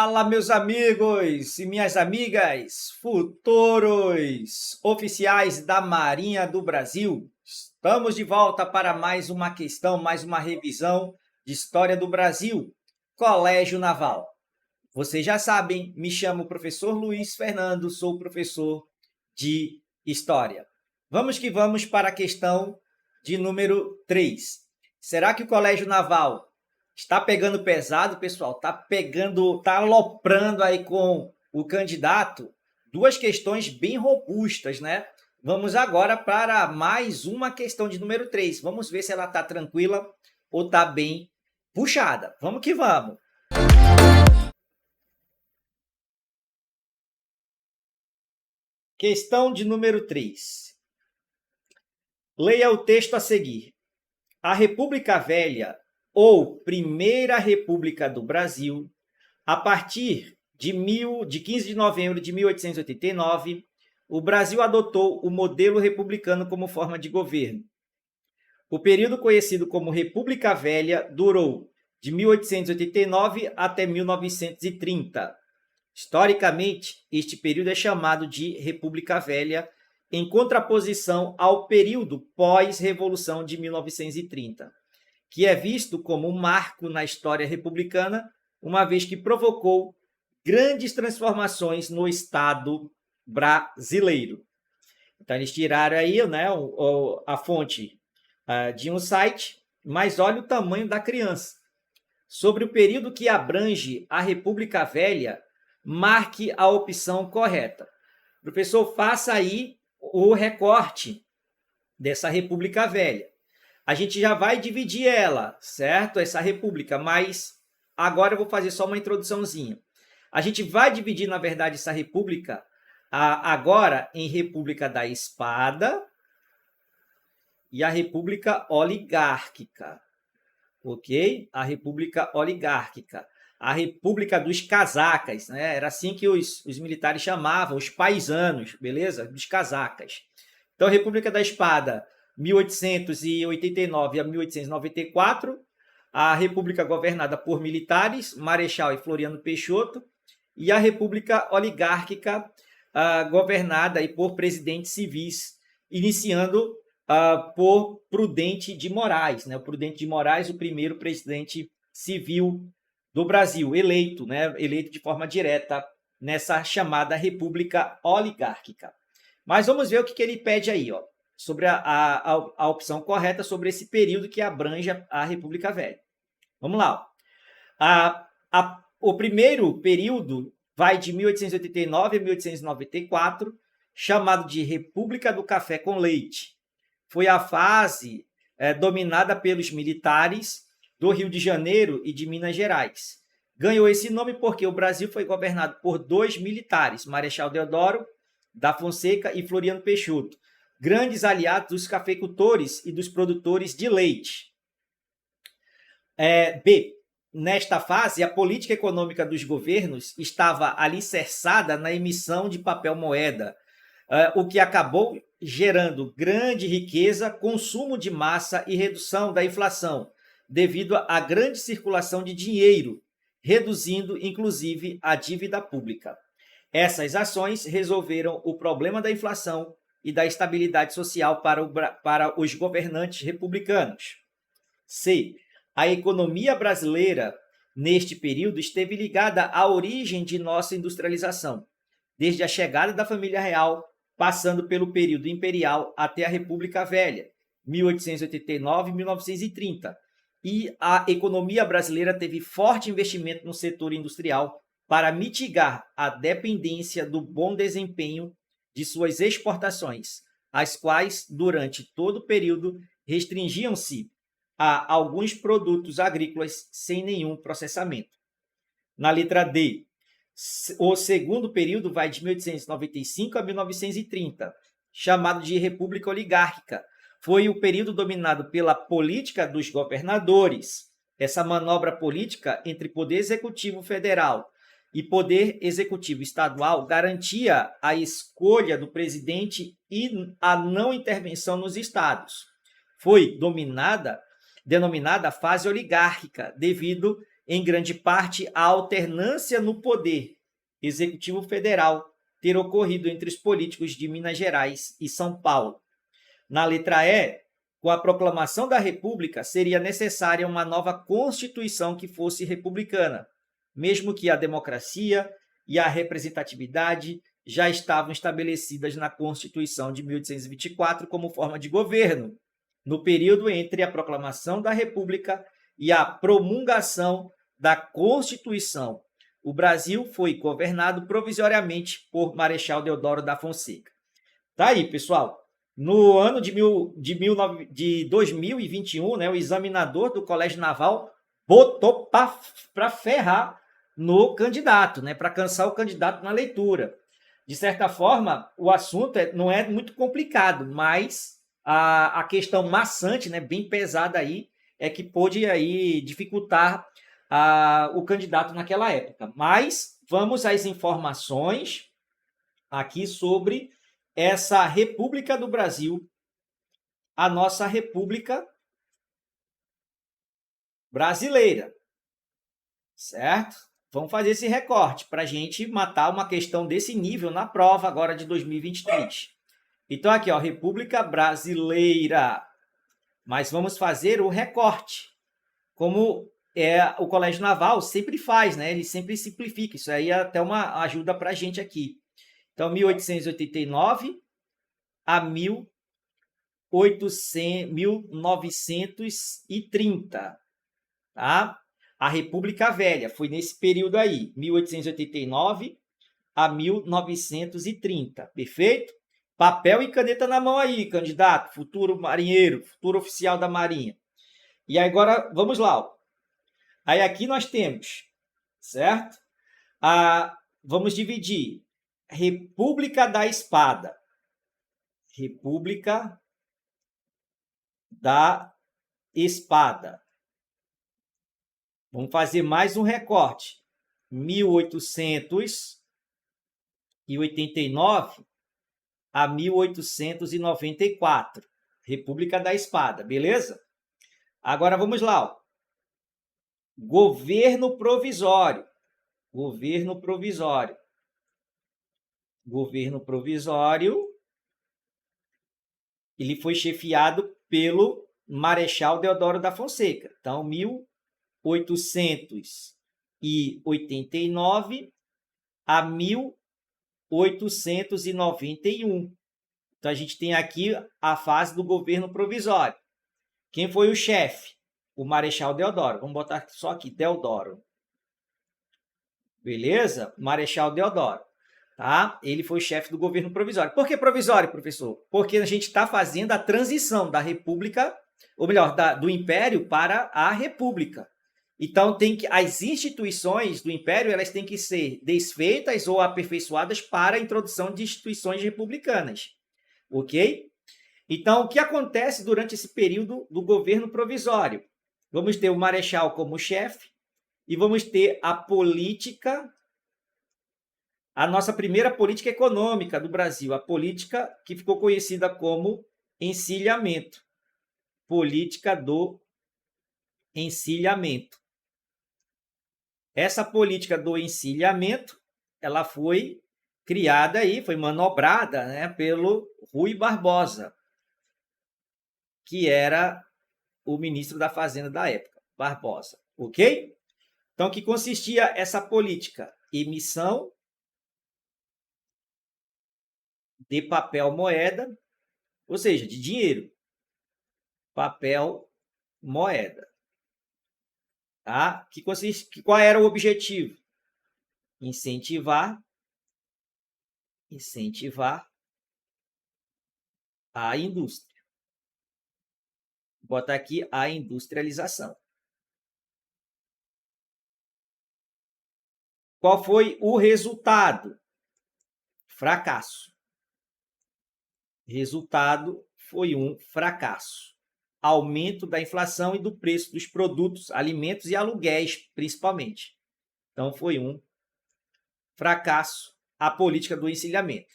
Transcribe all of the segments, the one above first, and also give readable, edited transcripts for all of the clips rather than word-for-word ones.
Fala, meus amigos e minhas amigas, futuros oficiais da Marinha do Brasil. Estamos de volta para mais uma questão, mais uma revisão de História do Brasil, Colégio Naval. Vocês já sabem, me chamo professor Luiz Fernando, sou professor de História. Vamos que vamos para a questão de número 3. Será que o Colégio Naval está pegando pesado, pessoal? Está aloprando aí com o candidato? Duas questões bem robustas, né? Vamos agora para mais uma questão de número 3. Vamos ver se ela está tranquila ou está bem puxada. Vamos que vamos. Questão de número 3. Leia o texto a seguir. A República Velha, ou Primeira República do Brasil, a partir de 15 de novembro de 1889, o Brasil adotou o modelo republicano como forma de governo. O período conhecido como República Velha durou de 1889 até 1930. Historicamente, este período é chamado de República Velha, em contraposição ao período pós-Revolução de 1930, que é visto como um marco na história republicana, uma vez que provocou grandes transformações no Estado brasileiro. Então, eles tiraram aí, né, a fonte de um site, mas olha o tamanho da criança. Sobre o período que abrange a República Velha, marque a opção correta. Professor, faça aí o recorte dessa República Velha. A gente já vai dividir ela, certo? Essa república, mas agora eu vou fazer só uma introduçãozinha. A gente vai dividir, na verdade, essa república agora em República da Espada e a República Oligárquica, ok? A República Oligárquica. A República dos Casacas, né? Era assim que os militares chamavam, os paisanos, beleza? Dos casacas. Então, a República da Espada, 1889 a 1894, a República governada por militares, Marechal e Floriano Peixoto, e a República Oligárquica, governada aí por presidentes civis, iniciando por Prudente de Moraes, né? O Prudente de Moraes, o primeiro presidente civil do Brasil, eleito, né? Eleito de forma direta nessa chamada República Oligárquica. Mas vamos ver o que ele pede aí, ó, sobre a opção correta sobre esse período que abrange a República Velha. Vamos lá. O primeiro período vai de 1889 a 1894, chamado de República do Café com Leite. Foi a fase dominada pelos militares do Rio de Janeiro e de Minas Gerais. Ganhou esse nome porque o Brasil foi governado por dois militares, Marechal Deodoro da Fonseca e Floriano Peixoto, grandes aliados dos cafeicultores e dos produtores de leite. B. Nesta fase, a política econômica dos governos estava alicerçada na emissão de papel moeda, o que acabou gerando grande riqueza, consumo de massa e redução da inflação, devido à grande circulação de dinheiro, reduzindo, inclusive, a dívida pública. Essas ações resolveram o problema da inflação e da estabilidade social para os governantes republicanos. C. A economia brasileira, neste período, esteve ligada à origem de nossa industrialização, desde a chegada da família real, passando pelo período imperial até a República Velha, 1889 e 1930. E a economia brasileira teve forte investimento no setor industrial para mitigar a dependência do bom desempenho de suas exportações, as quais, durante todo o período, restringiam-se a alguns produtos agrícolas sem nenhum processamento. Na letra D, o segundo período vai de 1895 a 1930, chamado de República Oligárquica. Foi o período dominado pela política dos governadores. Essa manobra política entre poder executivo federal e poder executivo estadual garantia a escolha do presidente e a não intervenção nos estados. Foi denominada fase oligárquica, devido em grande parte, a alternância no poder executivo federal ter ocorrido entre os políticos de Minas Gerais e São Paulo. Na letra E, com a proclamação da República, seria necessária uma nova Constituição que fosse republicana, mesmo que a democracia e a representatividade já estavam estabelecidas na Constituição de 1824 como forma de governo, no período entre a proclamação da República e a promulgação da Constituição. O Brasil foi governado provisoriamente por Marechal Deodoro da Fonseca. Tá aí, pessoal. No ano de 2021, né, o examinador do Colégio Naval botou para ferrar no candidato, né, para cansar o candidato na leitura. De certa forma, o assunto não é muito complicado, mas a questão maçante, né, bem pesada aí, é que pôde aí dificultar o candidato naquela época. Mas vamos às informações aqui sobre essa República do Brasil, a nossa República Brasileira, certo? Vamos fazer esse recorte para a gente matar uma questão desse nível na prova agora de 2023. Então, aqui, ó, República Brasileira. Mas vamos fazer o recorte, como o Colégio Naval sempre faz, né? Ele sempre simplifica. Isso aí é até uma ajuda para a gente aqui. Então, 1889 a 1930, tá? A República Velha foi nesse período aí, 1889 a 1930, perfeito? Papel e caneta na mão aí, candidato, futuro marinheiro, futuro oficial da Marinha. E agora, vamos lá. Ó. Aí aqui nós temos, certo? Vamos dividir. República da Espada. República da Espada. Vamos fazer mais um recorte. 1889 a 1894. República da Espada, beleza? Agora vamos lá. Ó. Governo provisório. Governo provisório. Governo provisório. Ele foi chefiado pelo Marechal Deodoro da Fonseca. Então, 1889 a 1891. Então, a gente tem aqui a fase do governo provisório. Quem foi o chefe? O Marechal Deodoro. Vamos botar só aqui, Deodoro. Beleza? Marechal Deodoro. Tá? Ele foi o chefe do governo provisório. Por que provisório, professor? Porque a gente está fazendo a transição da República, ou melhor, do Império para a República. Então, as instituições do Império elas têm que ser desfeitas ou aperfeiçoadas para a introdução de instituições republicanas. Ok? Então, o que acontece durante esse período do governo provisório? Vamos ter o Marechal como chefe e vamos ter a política, a nossa primeira política econômica do Brasil, a política que ficou conhecida como encilhamento. Política do encilhamento. Essa política do encilhamento, ela foi criada aí, foi manobrada, né, pelo Rui Barbosa, que era o ministro da Fazenda da época, Barbosa, ok? Então, o que consistia essa política? Emissão de papel moeda, ou seja, de dinheiro. Papel moeda. Tá? Qual era o objetivo? Incentivar a indústria. Vou botar aqui a industrialização. Qual foi o resultado? Fracasso. Resultado foi um fracasso. Aumento da inflação e do preço dos produtos, alimentos e aluguéis, principalmente. Então, foi um fracasso a política do encilhamento.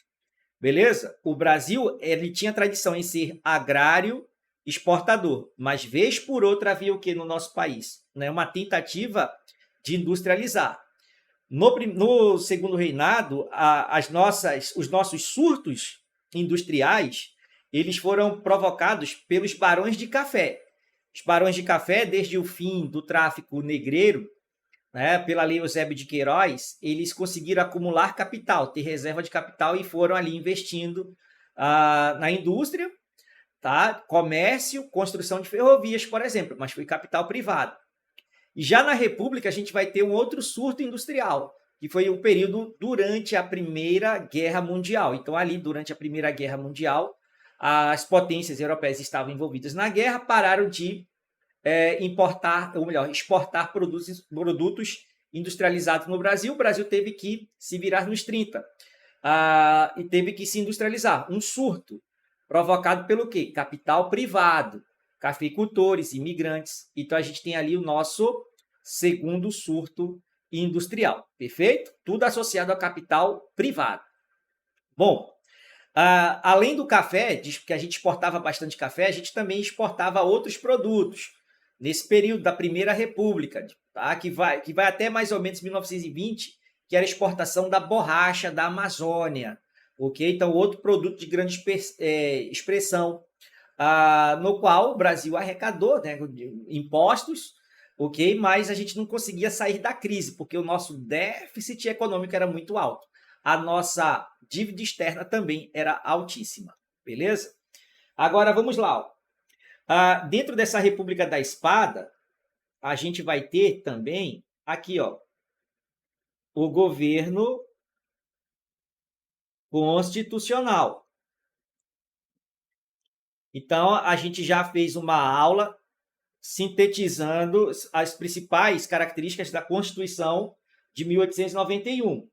Beleza? O Brasil ele tinha tradição em ser agrário exportador, mas vez por outra havia o que no nosso país? Né? Uma tentativa de industrializar. No segundo reinado, os nossos surtos industriais, eles foram provocados pelos barões de café. Os barões de café, desde o fim do tráfico negreiro, né, pela Lei Eusébio de Queiroz, eles conseguiram acumular capital, ter reserva de capital e foram ali investindo na indústria, tá? Comércio, construção de ferrovias, por exemplo, mas foi capital privado. E já na República a gente vai ter um outro surto industrial, que foi um período durante a Primeira Guerra Mundial. Então, ali, durante a Primeira Guerra Mundial, as potências europeias estavam envolvidas na guerra, pararam de importar, ou melhor, exportar produtos industrializados no Brasil. O Brasil teve que se virar nos 30 e teve que se industrializar. Um surto provocado pelo quê? Capital privado, cafeicultores, imigrantes. Então, a gente tem ali o nosso segundo surto industrial, perfeito? Tudo associado ao capital privado. Bom, além do café, que a gente exportava bastante café, a gente também exportava outros produtos. Nesse período da Primeira República, tá? que vai até mais ou menos 1920, que era a exportação da borracha da Amazônia. Okay? Então, outro produto de grande expressão, no qual o Brasil arrecadou, né, impostos, okay? Mas a gente não conseguia sair da crise, porque o nosso déficit econômico era muito alto. A nossa dívida externa também era altíssima, beleza? Agora, vamos lá. Ó. Dentro dessa República da Espada, a gente vai ter também aqui, ó, o governo constitucional. Então, a gente já fez uma aula sintetizando as principais características da Constituição de 1891.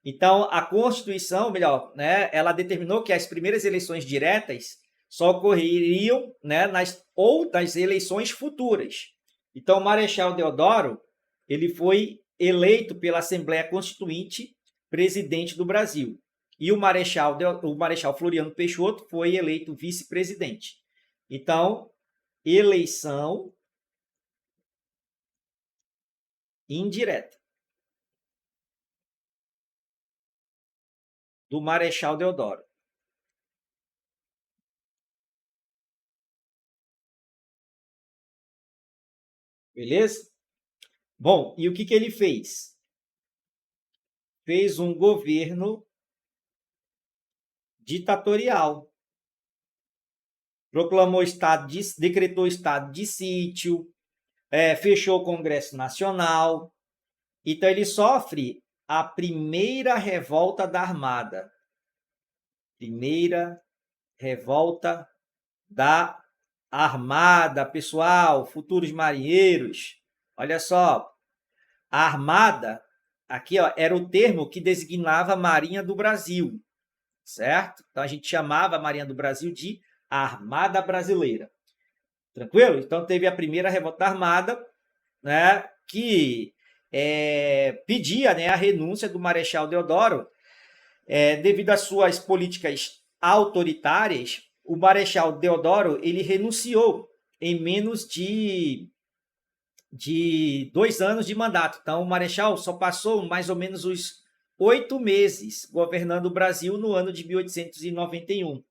Então, a Constituição, melhor, né, ela determinou que as primeiras eleições diretas só ocorreriam, né, nas eleições futuras. Então, o Marechal Deodoro ele foi eleito pela Assembleia Constituinte presidente do Brasil. E o Marechal Floriano Peixoto foi eleito vice-presidente. Então, eleição indireta do Marechal Deodoro. Beleza? Bom, e o que ele fez? Fez um governo ditatorial. Decretou estado de sítio, fechou o Congresso Nacional. Então, ele sofre a primeira revolta da Armada. Primeira revolta da Armada, pessoal, futuros marinheiros. Olha só, a Armada, aqui ó, era o termo que designava a Marinha do Brasil, certo? Então, a gente chamava a Marinha do Brasil de Armada Brasileira. Tranquilo? Então, teve a primeira revolta armada, né, que pedia, né, a renúncia do Marechal Deodoro. Devido às suas políticas autoritárias, o Marechal Deodoro ele renunciou em menos de 2 anos de mandato. Então, o Marechal só passou mais ou menos os 8 meses governando o Brasil no ano de 1891.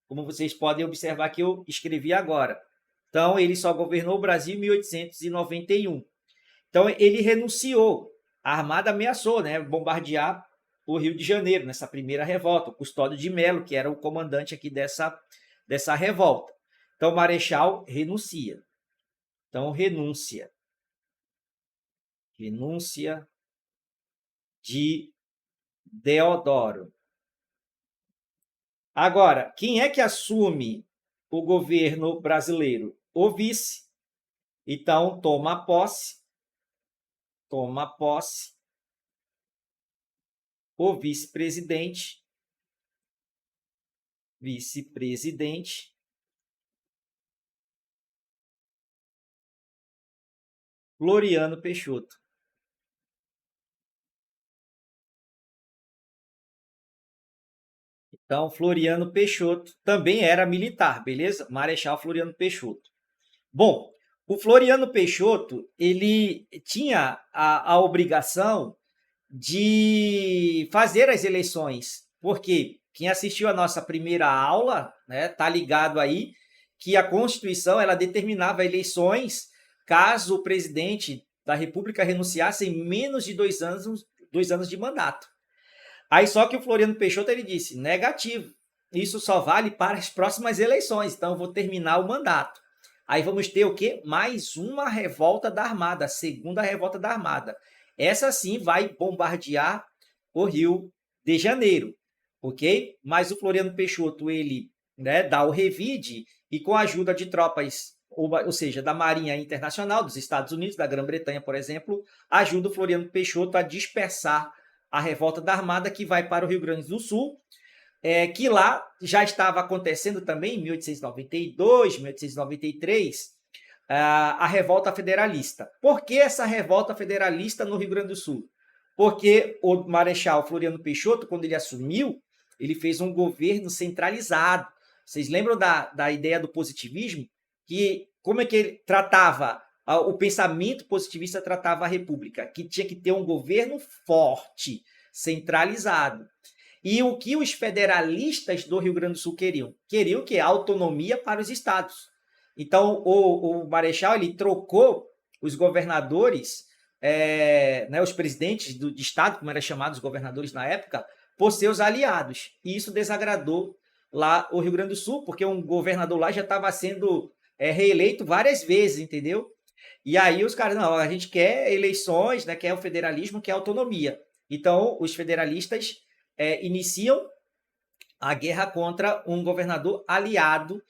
Como vocês podem observar que eu escrevi agora. Então, ele só governou o Brasil em 1891. Então, ele renunciou. A Armada ameaçou, né, bombardear o Rio de Janeiro, nessa primeira revolta. O Custódio de Melo, que era o comandante aqui dessa revolta. Então, o Marechal renuncia. Então, renúncia. Renúncia de Deodoro. Agora, quem é que assume o governo brasileiro? O vice. Então, toma posse o vice-presidente Floriano Peixoto. Então, Floriano Peixoto também era militar, beleza? Marechal Floriano Peixoto. Bom, O Floriano Peixoto, ele tinha a obrigação de fazer as eleições, porque quem assistiu a nossa primeira aula, né, tá ligado aí que a Constituição ela determinava eleições caso o presidente da República renunciasse em menos de 2 anos de mandato. Aí só que o Floriano Peixoto ele disse, negativo, isso só vale para as próximas eleições, então eu vou terminar o mandato. Aí vamos ter o quê? Mais uma revolta da Armada, a segunda revolta da Armada. Essa sim vai bombardear o Rio de Janeiro, ok? Mas o Floriano Peixoto, ele, né, dá o revide e com a ajuda de tropas, ou seja, da Marinha Internacional, dos Estados Unidos, da Grã-Bretanha, por exemplo, ajuda o Floriano Peixoto a dispersar a revolta da Armada que vai para o Rio Grande do Sul, que lá já estava acontecendo também em 1892, 1893, a revolta federalista. Por que essa revolta federalista no Rio Grande do Sul? Porque o Marechal Floriano Peixoto, quando ele assumiu, ele fez um governo centralizado. Vocês lembram da ideia do positivismo? Que como é que ele tratava, o pensamento positivista tratava a república? Que tinha que ter um governo forte, centralizado. E o que os federalistas do Rio Grande do Sul queriam? Queriam que autonomia para os estados. Então, o Marechal ele trocou os governadores, né, os presidentes de estado, como eram chamados os governadores na época, por seus aliados. E isso desagradou lá o Rio Grande do Sul, porque um governador lá já estava sendo reeleito várias vezes, entendeu? E aí os caras, não, a gente quer eleições, né, quer o federalismo, quer autonomia. Então, os federalistas iniciam a guerra contra um governador aliado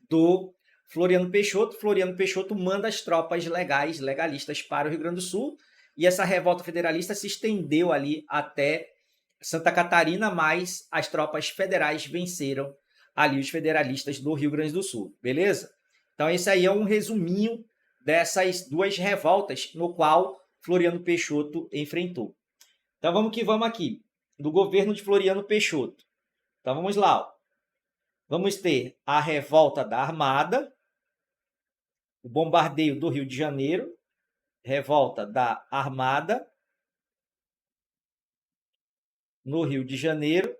do Floriano Peixoto. Floriano Peixoto manda as tropas legalistas para o Rio Grande do Sul, e essa revolta federalista se estendeu ali até Santa Catarina, mas as tropas federais venceram ali os federalistas do Rio Grande do Sul, beleza? Então esse aí é um resuminho dessas duas revoltas no qual Floriano Peixoto enfrentou. Então vamos que vamos aqui, do governo de Floriano Peixoto. Então vamos lá. Ó. Vamos ter a revolta da Armada, o bombardeio do Rio de Janeiro, revolta da Armada no Rio de Janeiro.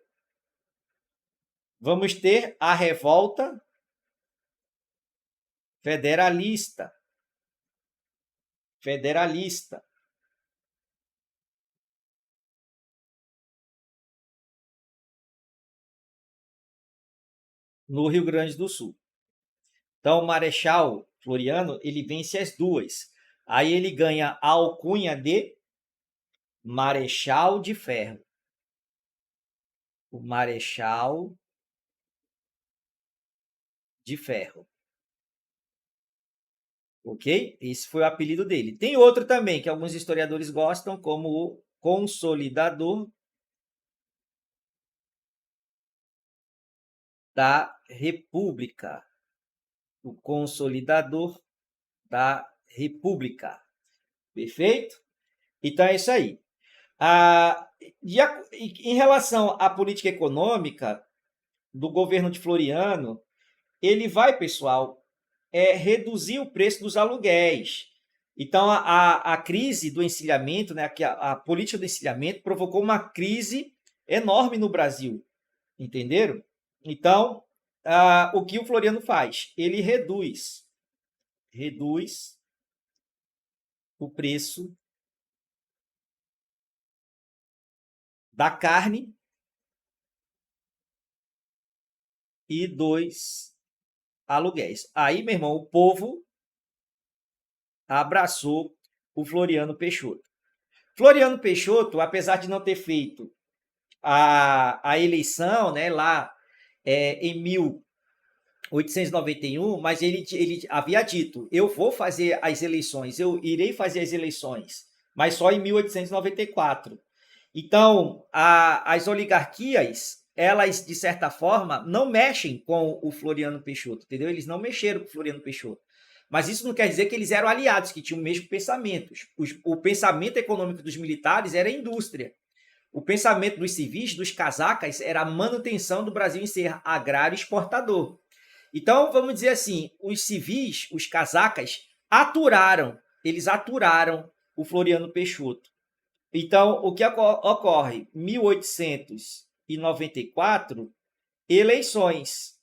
Vamos ter a revolta federalista. No Rio Grande do Sul. Então, o Marechal Floriano, ele vence as duas. Aí ele ganha a alcunha de Marechal de Ferro. O Marechal de Ferro. Ok? Esse foi o apelido dele. Tem outro também, que alguns historiadores gostam, como o Consolidador da República. O Consolidador da República. Perfeito? Então é isso aí. Em relação à política econômica do governo de Floriano, ele vai, pessoal, reduzir o preço dos aluguéis. Então, a crise do encilhamento, né, a política do encilhamento provocou uma crise enorme no Brasil, entenderam? Então, o que o Floriano faz? Ele reduz o preço da carne e dos aluguéis. Aí, meu irmão, o povo abraçou o Floriano Peixoto. Floriano Peixoto, apesar de não ter feito a eleição, né, lá em 1891, mas ele havia dito, eu vou fazer as eleições, eu irei fazer as eleições, mas só em 1894. Então, as oligarquias, elas, de certa forma, não mexem com o Floriano Peixoto, entendeu? Eles não mexeram com o Floriano Peixoto. Mas isso não quer dizer que eles eram aliados, que tinham o mesmo pensamento. O pensamento econômico dos militares era a indústria. O pensamento dos civis, dos casacas, era a manutenção do Brasil em ser agrário exportador. Então, vamos dizer assim, os civis, os casacas, eles aturaram o Floriano Peixoto. Então, o que ocorre? 1894, eleições.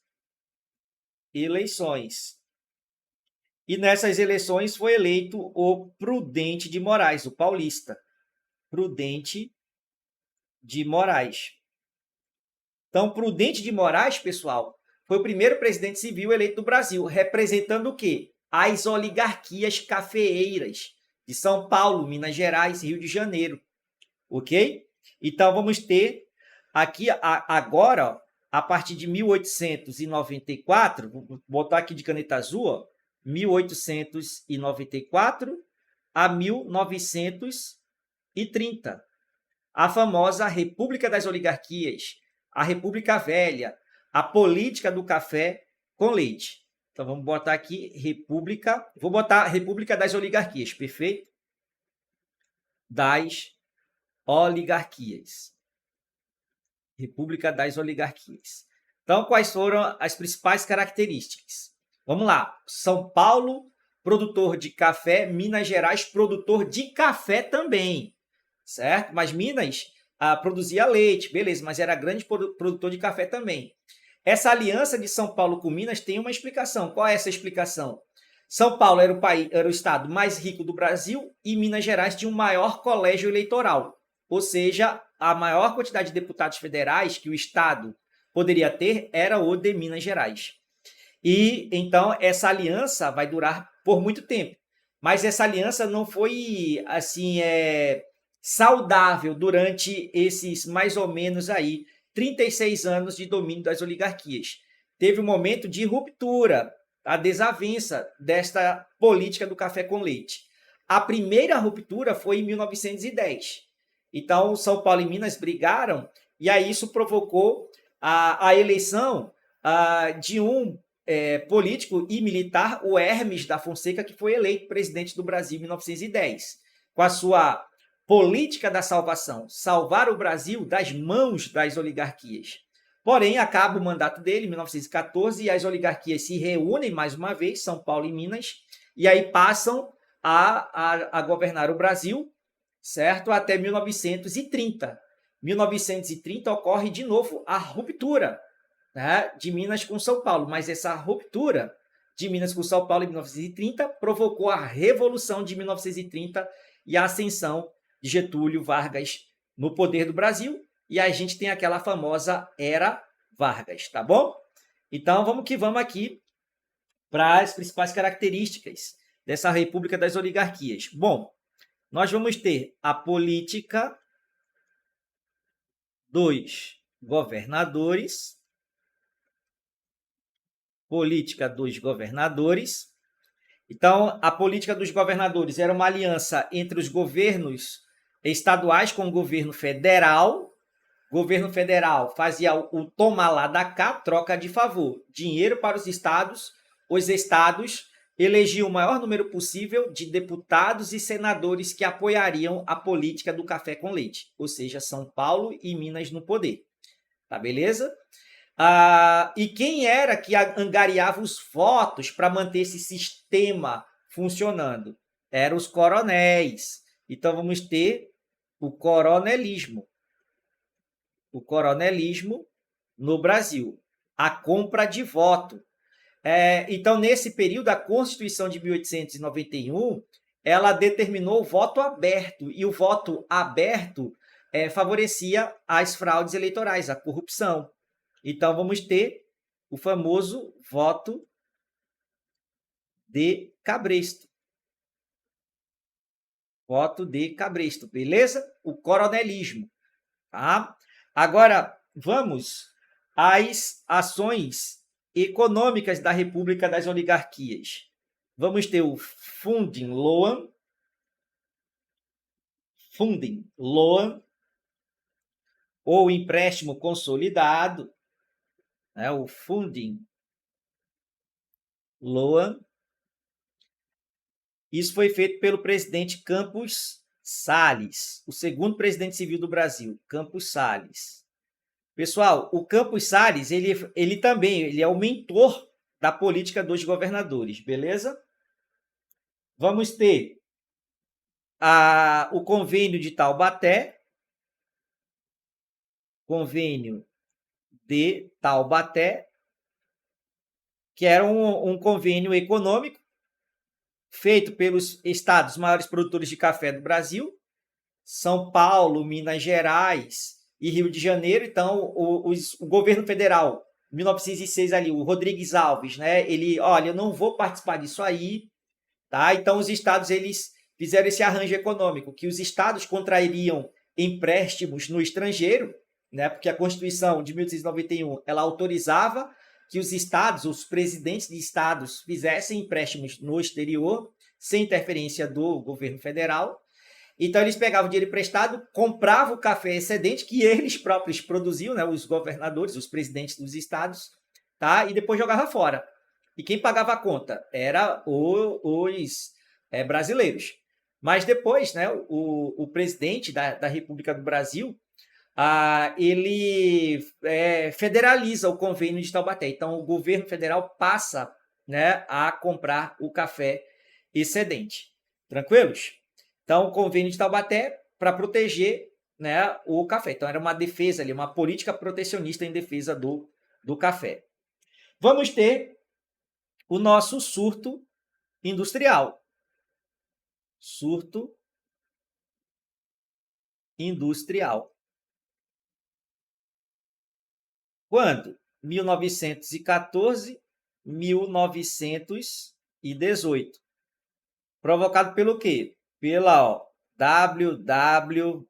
E nessas eleições foi eleito o Prudente de Moraes, o paulista. Prudente de Moraes. Então, Prudente de Moraes, pessoal, foi o primeiro presidente civil eleito do Brasil, representando o quê? As oligarquias cafeeiras de São Paulo, Minas Gerais, Rio de Janeiro. Ok? Então, vamos ter aqui agora, ó, a partir de 1894, vou botar aqui de caneta azul, ó, 1894 a 1930. A famosa República das Oligarquias, a República Velha, a política do café com leite. Então, vamos botar aqui República, vou botar República das Oligarquias, perfeito? Das oligarquias. República das Oligarquias. Então, quais foram as principais características? Vamos lá. São Paulo, produtor de café. Minas Gerais, produtor de café também. Certo? Mas Minas produzia leite, beleza, mas era grande produtor de café também. Essa aliança de São Paulo com Minas tem uma explicação. Qual é essa explicação? São Paulo era o estado mais rico do Brasil e Minas Gerais tinha um maior colégio eleitoral. Ou seja, a maior quantidade de deputados federais que o estado poderia ter era o de Minas Gerais. E então essa aliança vai durar por muito tempo. Mas essa aliança não foi assim saudável durante esses mais ou menos aí 36 anos de domínio das oligarquias. Teve um momento de ruptura, a desavença desta política do café com leite. A primeira ruptura foi em 1910. Então, São Paulo e Minas brigaram, e aí isso provocou a eleição de um político e militar, o Hermes da Fonseca, que foi eleito presidente do Brasil em 1910, com a sua política da salvação, salvar o Brasil das mãos das oligarquias. Porém, acaba o mandato dele em 1914 e as oligarquias se reúnem mais uma vez, São Paulo e Minas, e aí passam a governar o Brasil, certo? Até 1930. 1930 ocorre de novo a ruptura, né, de Minas com São Paulo, mas essa ruptura de Minas com São Paulo em 1930 provocou a Revolução de 1930 e a ascensão de Getúlio Vargas no poder do Brasil, e a gente tem aquela famosa Era Vargas, tá bom? Então, vamos que vamos aqui para as principais características dessa República das Oligarquias. Bom, nós vamos ter a política dos governadores, Então, a política dos governadores era uma aliança entre os governos estaduais com o governo federal. O governo federal fazia o toma lá da cá, troca de favor, dinheiro para os estados elegiam o maior número possível de deputados e senadores que apoiariam a política do café com leite, ou seja, São Paulo e Minas no poder. Tá beleza? E quem era que angariava os votos para manter esse sistema funcionando? Eram os coronéis. Então, vamos ter o coronelismo. O coronelismo no Brasil. A compra de voto. Então, nesse período, a Constituição de 1891, ela determinou o voto aberto. E o voto aberto favorecia as fraudes eleitorais, a corrupção. Então, vamos ter o famoso voto de cabresto. Voto de cabresto, beleza? O coronelismo. Tá? Agora, vamos às ações econômicas da República das Oligarquias. Vamos ter o Funding Loan, ou empréstimo consolidado, né? O Funding Loan. Isso foi feito pelo presidente Campos Salles, o segundo presidente civil do Brasil, Campos Salles. Pessoal, o Campos Salles, ele também é o mentor da política dos governadores, beleza? Vamos ter o convênio de Taubaté, que era um convênio econômico feito pelos estados maiores produtores de café do Brasil, São Paulo, Minas Gerais e Rio de Janeiro. Então, o governo federal, em 1906 ali, o Rodrigues Alves, né? Ele, olha, eu não vou participar disso aí, tá? Então, os estados, eles fizeram esse arranjo econômico, que os estados contrairiam empréstimos no estrangeiro, né? Porque a Constituição de 1891, ela autorizava que os estados, os presidentes de estados, fizessem empréstimos no exterior, sem interferência do governo federal. Então, eles pegavam dinheiro emprestado, compravam o café excedente, que eles próprios produziam, né, os governadores, os presidentes dos estados, tá? E depois jogava fora. E quem pagava a conta? Era os brasileiros. Mas depois, né, o presidente da República do Brasil, ele federaliza o convênio de Taubaté. Então, o governo federal passa, né, a comprar o café excedente. Tranquilos? Então, o convênio de Taubaté para proteger, né, o café. Então, era uma defesa ali, uma política protecionista em defesa do café. Vamos ter o nosso surto industrial. Surto industrial. Quando? 1914, 1918. Provocado pelo quê? Pela WW1,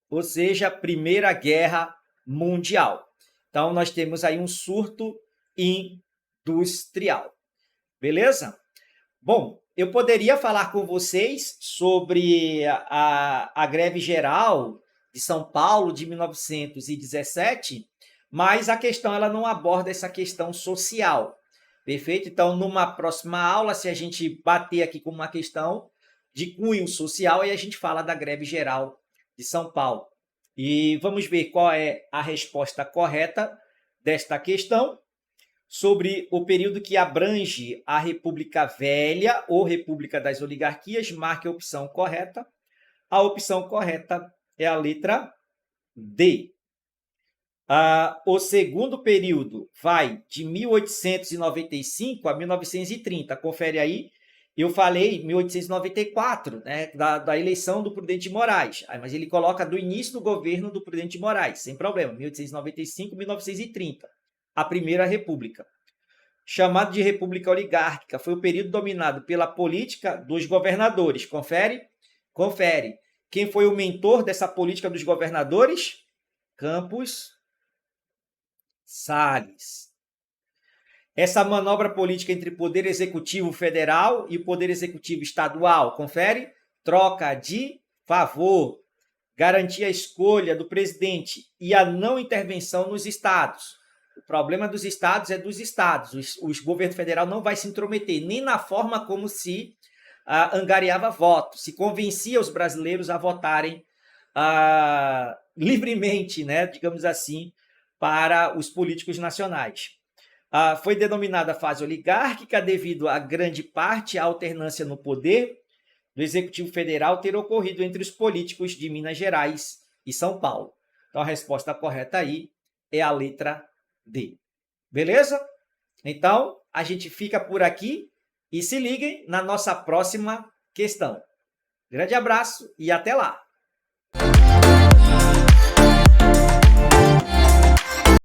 ou seja, Primeira Guerra Mundial. Então, nós temos aí um surto industrial. Beleza? Bom, eu poderia falar com vocês sobre a greve geral de São Paulo de 1917, mas a questão ela não aborda essa questão social. Perfeito? Então, numa próxima aula, se a gente bater aqui com uma questão de cunho social, aí a gente fala da greve geral de São Paulo. E vamos ver qual é a resposta correta desta questão sobre o período que abrange a República Velha ou República das Oligarquias. Marque a opção correta. A opção correta é a letra D. O segundo período vai de 1895 a 1930. Confere aí. Eu falei 1894, né, da eleição do Prudente de Moraes. Mas ele coloca do início do governo do Prudente de Moraes, sem problema. 1895 a 1930. A Primeira República. Chamado de República Oligárquica, foi o período dominado pela política dos governadores. Confere? Confere. Quem foi o mentor dessa política dos governadores? Campos Salles. Essa manobra política entre o poder executivo federal e o poder executivo estadual, confere? Troca de favor, garantir a escolha do presidente e a não intervenção nos estados. O problema dos estados é dos estados. O governo federal não vai se intrometer nem na forma como se angariava votos, se convencia os brasileiros a votarem livremente, né, digamos assim, para os políticos nacionais. Foi denominada fase oligárquica devido a grande parte à alternância no poder do Executivo Federal ter ocorrido entre os políticos de Minas Gerais e São Paulo. Então, a resposta correta aí é a letra D. Beleza? Então, a gente fica por aqui e se liguem na nossa próxima questão. Grande abraço e até lá!